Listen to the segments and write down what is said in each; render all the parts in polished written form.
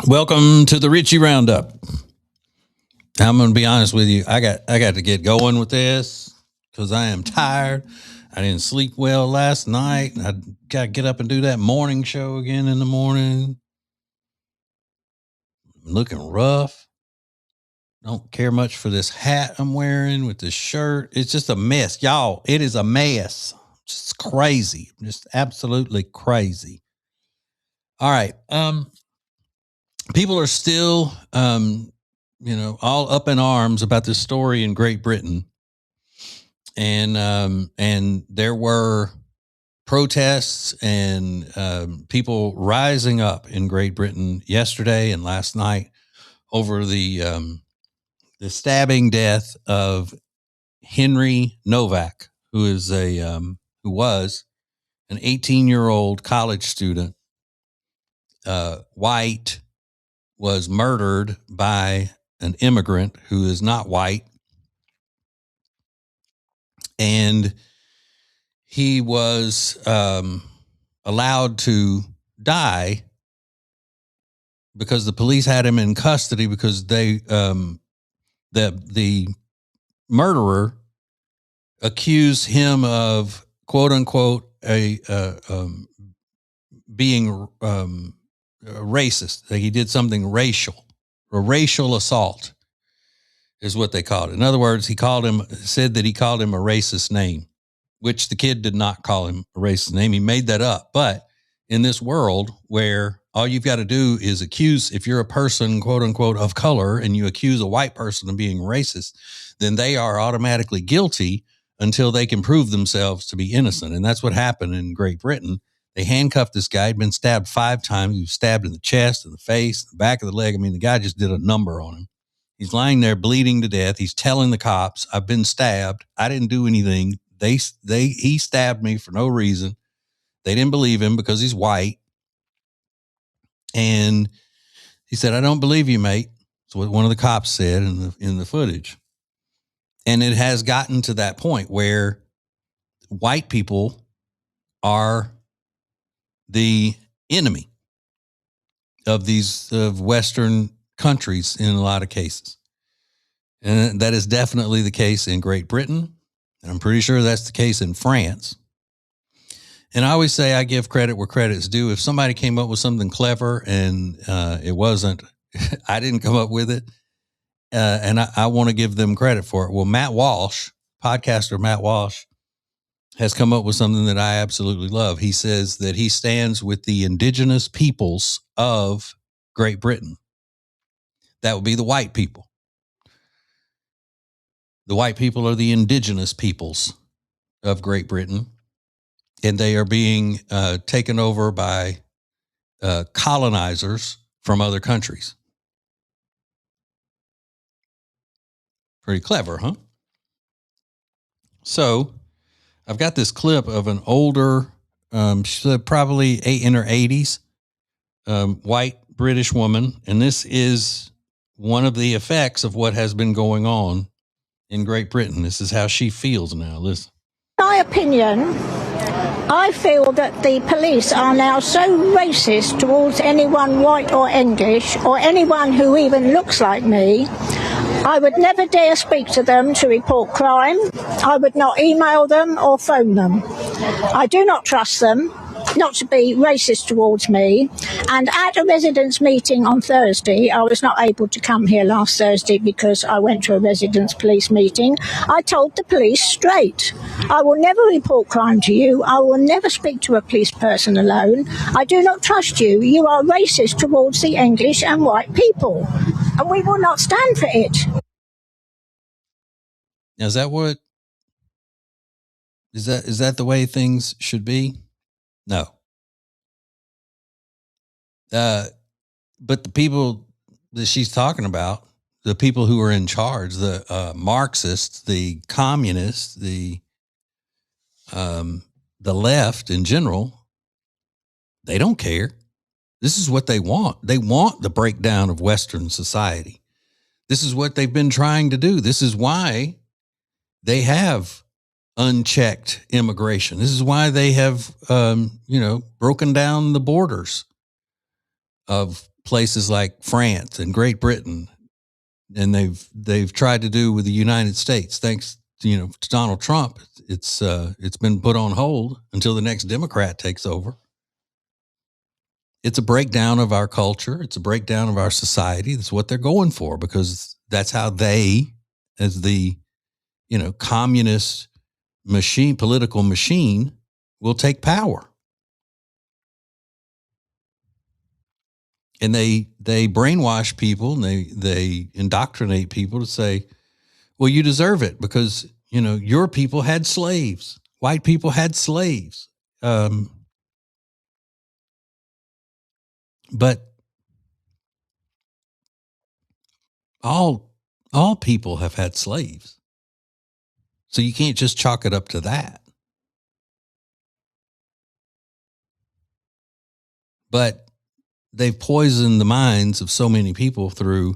Welcome to the Ritchie Roundup. I'm going to be honest with you. I got to get going with this because I am tired. I didn't sleep well last night. I got to get up and do that morning show again in the morning. I'm looking rough. Don't care much for this hat I'm wearing with this shirt. It's just a mess, y'all. It is a mess. Just crazy. Just absolutely crazy. All right. People are still all up in arms about this story in Great Britain. And there were protests and people rising up in Great Britain yesterday and last night over the stabbing death of Henry Novak, who was an 18-year-old college student, white, was murdered by an immigrant who is not white. And he was allowed to die because the police had him in custody because the murderer accused him of quote unquote being racist. That he did something racial. A racial assault is what they called it. In other words, said that he called him a racist name, which the kid did not call him a racist name. He made that up. But in this world where all you've got to do is accuse, if you're a person, quote unquote, of color, and you accuse a white person of being racist, then they are automatically guilty until they can prove themselves to be innocent. And that's what happened in Great Britain. They handcuffed this guy. He'd been stabbed 5 times. He was stabbed in the chest, in the face, the back of the leg. I mean, the guy just did a number on him. He's lying there bleeding to death. He's telling the cops, I've been stabbed. I didn't do anything. He stabbed me for no reason. They didn't believe him because he's white. And he said, I don't believe you, mate. That's what one of the cops said in the footage. And it has gotten to that point where white people are the enemy of Western countries in a lot of cases. And that is definitely the case in Great Britain. And I'm pretty sure that's the case in France. And I always say I give credit where credit's due. If somebody came up with something clever and it wasn't, I didn't come up with it, and I want to give them credit for it. Well, podcaster Matt Walsh, has come up with something that I absolutely love. He says that he stands with the indigenous peoples of Great Britain. That would be the white people. The white people are the indigenous peoples of Great Britain, and they are being taken over by colonizers from other countries. Pretty clever, huh? So I've got this clip of an older, she's probably in her 80s, white British woman. And this is one of the effects of what has been going on in Great Britain. This is how she feels now. Listen. My opinion, I feel that the police are now so racist towards anyone white or English or anyone who even looks like me. I would never dare speak to them to report crime. I would not email them or phone them. I do not trust them not to be racist towards me. And at a residents' meeting on Thursday, I was not able to come here last Thursday because I went to a residents' police meeting. I told the police straight, I will never report crime to you. I will never speak to a police person alone. I do not trust you. You are racist towards the English and white people. And we will not stand for it. Now, is that the way things should be? No. But the people that she's talking about, the people who are in charge, the Marxists, the communists, the left in general, they don't care. This is what they want. They want the breakdown of Western society. This is what they've been trying to do. This is why they have unchecked immigration. This is why they have, broken down the borders of places like France and Great Britain, and they've tried to do with the United States. Thanks to Donald Trump, it's been put on hold until the next Democrat takes over. It's a breakdown of our culture. It's a breakdown of our society. That's what they're going for, because that's how they, as the communist machine, political machine, will take power. And they brainwash people, and they indoctrinate people to say, well, you deserve it because your people had slaves. White people had slaves. But all people have had slaves. So you can't just chalk it up to that. But they've poisoned the minds of so many people through,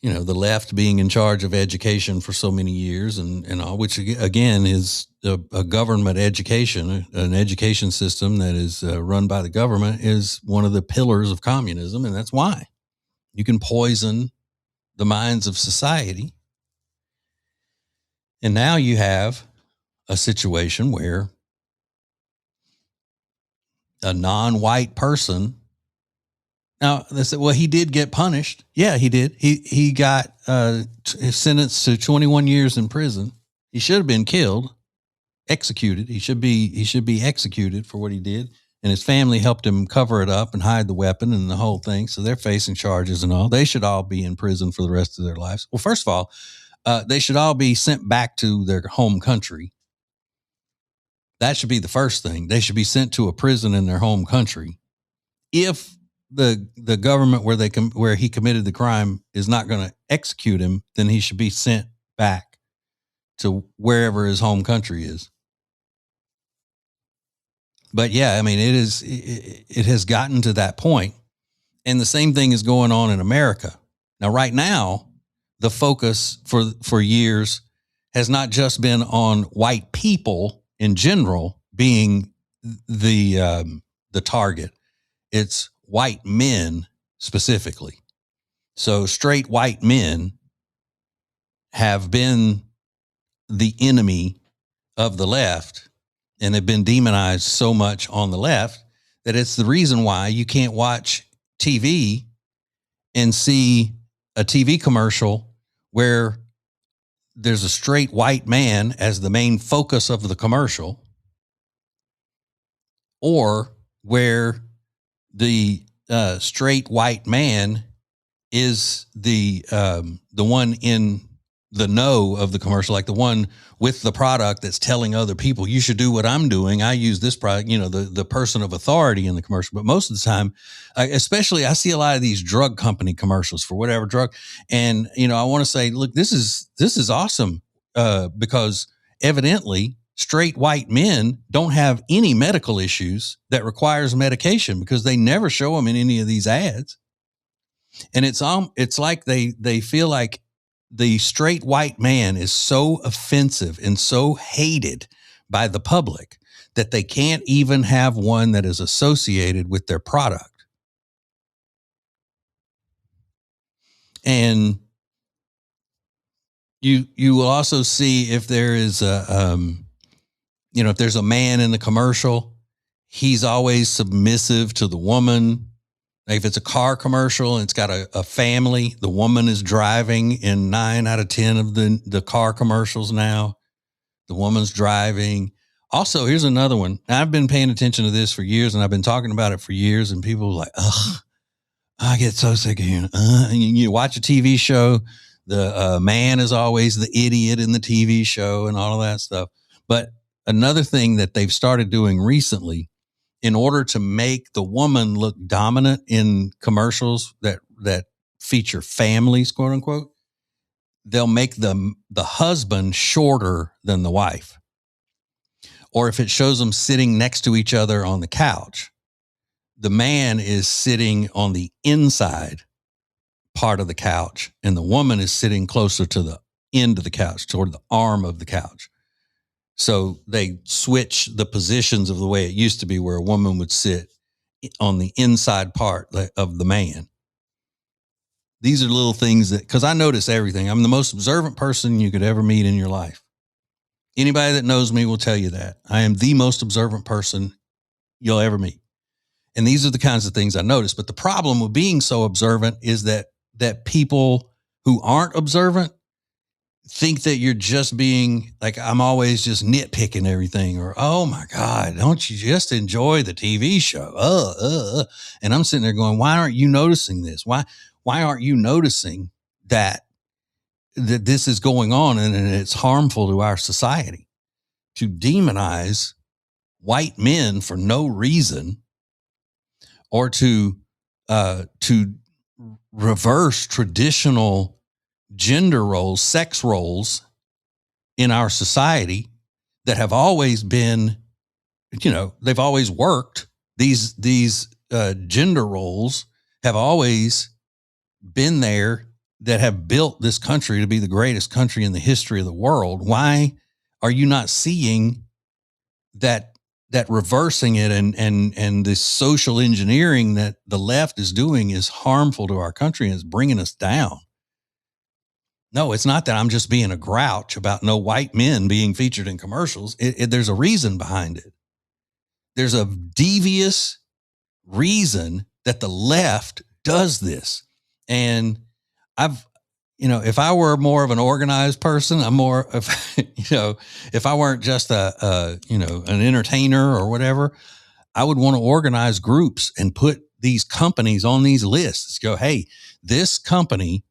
the left being in charge of education for so many years and all, which again is a government education, an education system that is run by the government, is one of the pillars of communism. And that's why you can poison the minds of society. And now you have a situation where a non-white person, now they said, well, he did get punished. Yeah, he did. He got sentenced to 21 years in prison. He should have been killed, executed. He should be executed for what he did. And his family helped him cover it up and hide the weapon and the whole thing. So they're facing charges and all. They should all be in prison for the rest of their lives. Well, first of all, they should all be sent back to their home country. That should be the first thing. They should be sent to a prison in their home country. If the government where he committed the crime is not going to execute him, then he should be sent back to wherever his home country is. But yeah, I mean, it has gotten to that point, and the same thing is going on in America. Now, right now, the focus for years has not just been on white people in general being the target. It's white men specifically. So straight white men have been the enemy of the left and have been demonized so much on the left that it's the reason why you can't watch TV and see a TV commercial where there's a straight white man as the main focus of the commercial, or where the straight white man is the one in the know of the commercial, like the one with the product that's telling other people, you should do what I'm doing. I use this product, the person of authority in the commercial. But most of the time, especially I see a lot of these drug company commercials for whatever drug. And, I want to say, look, this is awesome because evidently straight white men don't have any medical issues that requires medication because they never show them in any of these ads. And it's like they feel like the straight white man is so offensive and so hated by the public that they can't even have one that is associated with their product. And you will also see if there is if there's a man in the commercial, he's always submissive to the woman. Like if it's a car commercial and it's got a family, the woman is driving in 9 out of 10 of the car commercials now. The woman's driving. Also, here's another one. I've been paying attention to this for years, and I've been talking about it for years, and people are like, ugh, I get so sick of hearing. And you watch a TV show, the man is always the idiot in the TV show and all of that stuff. But another thing that they've started doing recently, in order to make the woman look dominant in commercials that feature families, quote unquote, they'll make the husband shorter than the wife. Or if it shows them sitting next to each other on the couch, the man is sitting on the inside part of the couch and the woman is sitting closer to the end of the couch, toward the arm of the couch. So they switch the positions of the way it used to be, where a woman would sit inside part of the man. These are little things that, because I notice everything. I'm the most observant person you could ever meet in your life. Anybody that knows me will tell you that. I am the most observant person you'll ever meet. And these are the kinds of things I notice. But the problem with being so observant is that people who aren't observant think that you're just being like, I'm always just nitpicking everything, or, oh my God, don't you just enjoy the TV show? And I'm sitting there going, why aren't you noticing this? Why aren't you noticing that this is going on and it's harmful to our society to demonize white men for no reason, or to reverse traditional gender roles, sex roles in our society that have always been, they've always worked. These gender roles have always been there, that have built this country to be the greatest country in the history of the world. Why are you not seeing that reversing it and this social engineering that the left is doing is harmful to our country and is bringing us down? No, it's not that I'm just being a grouch about no white men being featured in commercials. There's a reason behind it. There's a devious reason that the left does this. And if I were more of an organized person, I'm more of, if I weren't just an entertainer or whatever, I would want to organize groups and put these companies on these lists. Go, hey, this company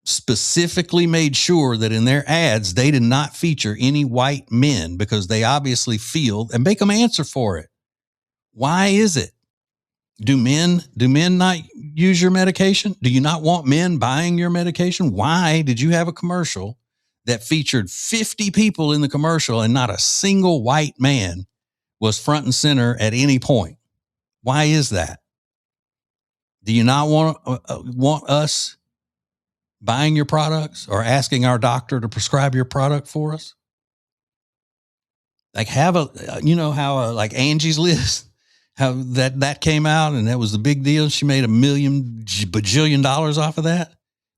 specifically made sure that in their ads, they did not feature any white men because they obviously feel, and make them answer for it. Why is it? Do men not use your medication? Do you not want men buying your medication? Why did you have a commercial that featured 50 people in the commercial and not a single white man was front and center at any point? Why is that? Do you not want us buying your products or asking our doctor to prescribe your product for us? Like like Angie's List, how that came out and that was the big deal. She made $1 bajillion off of that.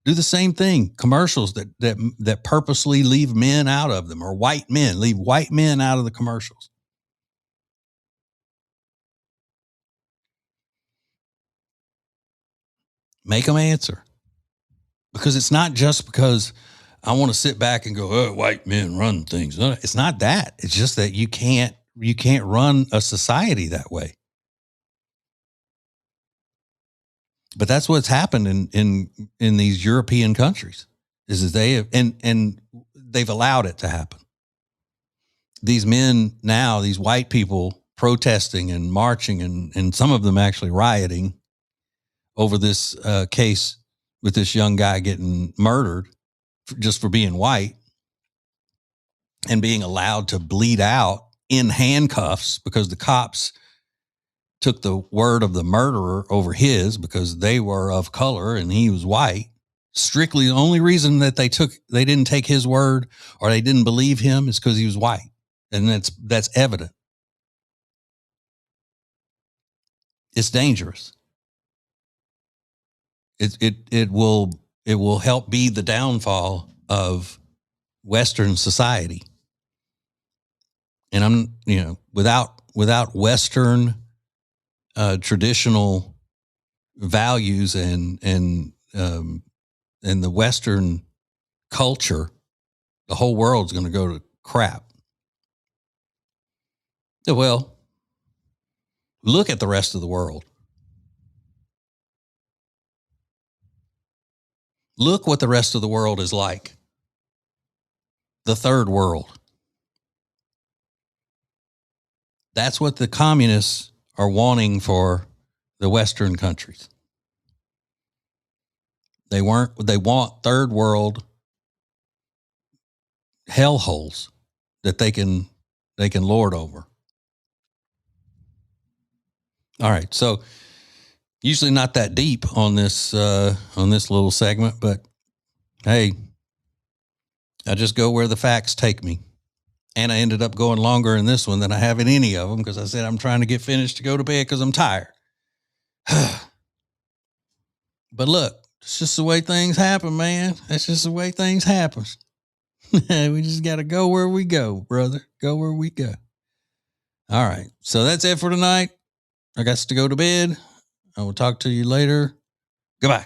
Do the same thing. Commercials that purposely leave men out of them, or leave white men out of the commercials. Make them answer. Because it's not just because I want to sit back and go, oh, white men run things. No, it's not that. It's just that you can't run a society that way. But that's what's happened in these European countries, is they have, and they've allowed it to happen. These men now, these white people protesting and marching and some of them actually rioting over this case with this young guy getting murdered just for being white and being allowed to bleed out in handcuffs because the cops took the word of the murderer over his because they were of color and he was white. Strictly the only reason that they didn't take his word or they didn't believe him is because he was white. And that's evident. It's dangerous. It will help be the downfall of Western society. And I'm, without Western traditional values and the Western culture, the whole world's going to go to crap. Well, look at the rest of the world. Look what the rest of the world is like. The third world. That's what the communists are wanting for the Western countries. They want third world hellholes that they can lord over. All right, so usually not that deep on this little segment, but hey, I just go where the facts take me. And I ended up going longer in this one than I have in any of them because I said I'm trying to get finished to go to bed because I'm tired. But look, it's just the way things happen, man. That's just the way things happen. We just got to go where we go, brother. Go where we go. All right. So that's it for tonight. I got to go to bed. I will talk to you later. Goodbye.